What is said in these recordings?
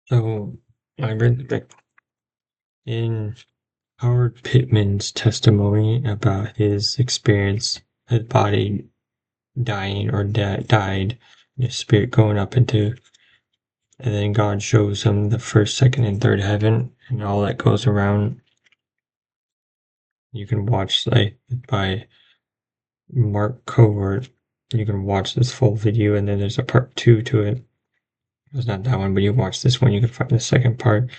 So I read in Howard Pittman's testimony about his experience, his body dying or died, his spirit going up into, and then God shows him the first, second, and third heaven, and all that goes around. You can watch by Mark Covert. You can watch this full video, and then there's a part 2 to it. It's not that one, but you watch this one, you can find the second part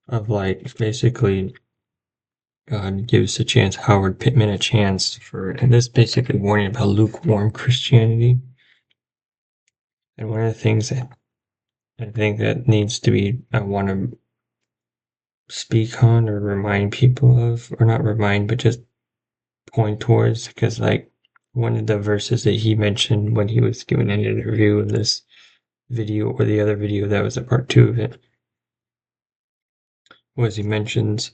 of basically God gives Howard Pittman a chance and this basically warning about lukewarm Christianity. And one of the things that I think that I want to speak on or remind people of, or not remind, but just point towards, because one of the verses that he mentioned when he was giving an interview in this video, or the other video that was a part 2 of it, was he mentions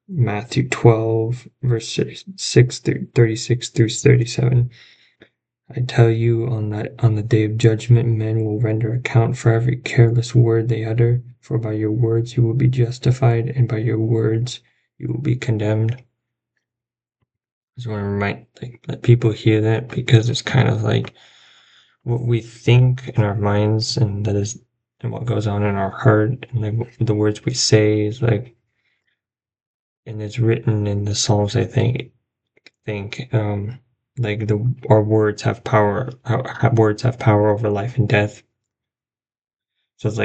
Matthew 12, verse 6 through 36 through 37. I tell you, on the day of judgment, men will render account for every careless word they utter, for by your words you will be justified, and by your words you will be condemned. I just want to let people hear that, because it's kind of like what we think in our minds, and what goes on in our heart, and the words we say is and it's written in the Psalms, I think, our words have power. Words have power over life and death. So it's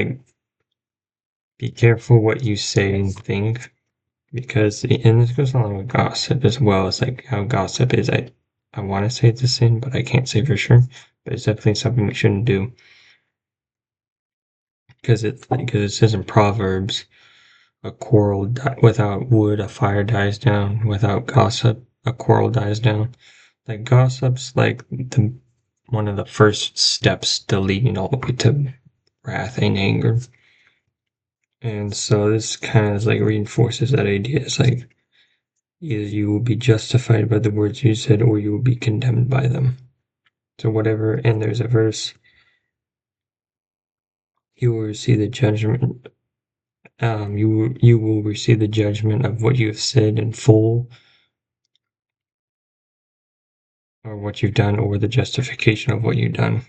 be careful what you say and think, and this goes along with gossip as well. It's how gossip is. I want to say it's a sin, but I can't say for sure. But it's definitely something we shouldn't do, because it says in Proverbs, a quarrel without wood, a fire dies down. Without gossip, a quarrel dies down. Gossip's one of the first steps to leading all the way to wrath and anger. And so this kind of reinforces that idea. It's either you will be justified by the words you said, or you will be condemned by them. So whatever, and there's a verse, you will receive the judgment. You will receive the judgment of what you have said in full, or what you've done, or the justification of what you've done.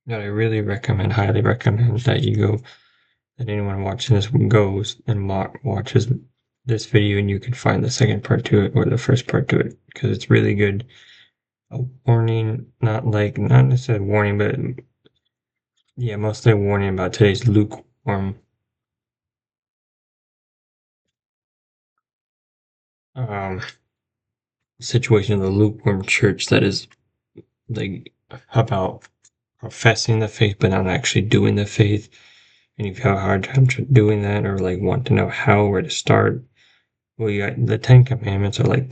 That I really highly recommend that anyone watching this goes and watches this video, and you can find the second part to it, or the first part to it, because it's really good. A warning, not necessarily a warning, but yeah, mostly a warning about today's lukewarm situation of the lukewarm church, that is about professing the faith but not actually doing the faith. And if you have a hard time doing that, or want to know where to start, well, you got the 10 Commandments are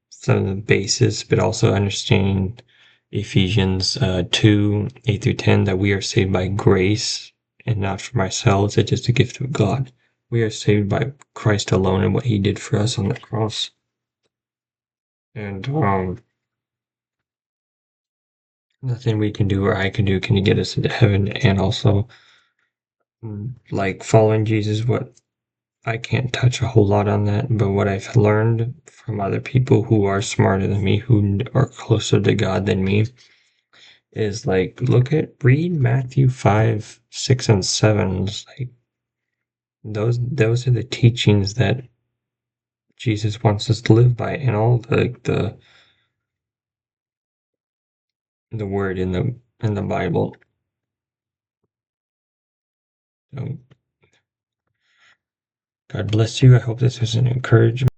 some of the basis, but also understanding Ephesians 2, 8 through 10, that we are saved by grace and not from ourselves. It's just a gift of God. We are saved by Christ alone and what he did for us on the cross. And nothing we can do or I can do can get us into heaven. And also, following Jesus, what I can't touch a whole lot on that, but what I've learned from other people who are smarter than me, who are closer to God than me, is read Matthew 5, 6, and 7. Those are the teachings that Jesus wants us to live by, and all the word in the Bible. So, God bless you. I hope this was an encouragement.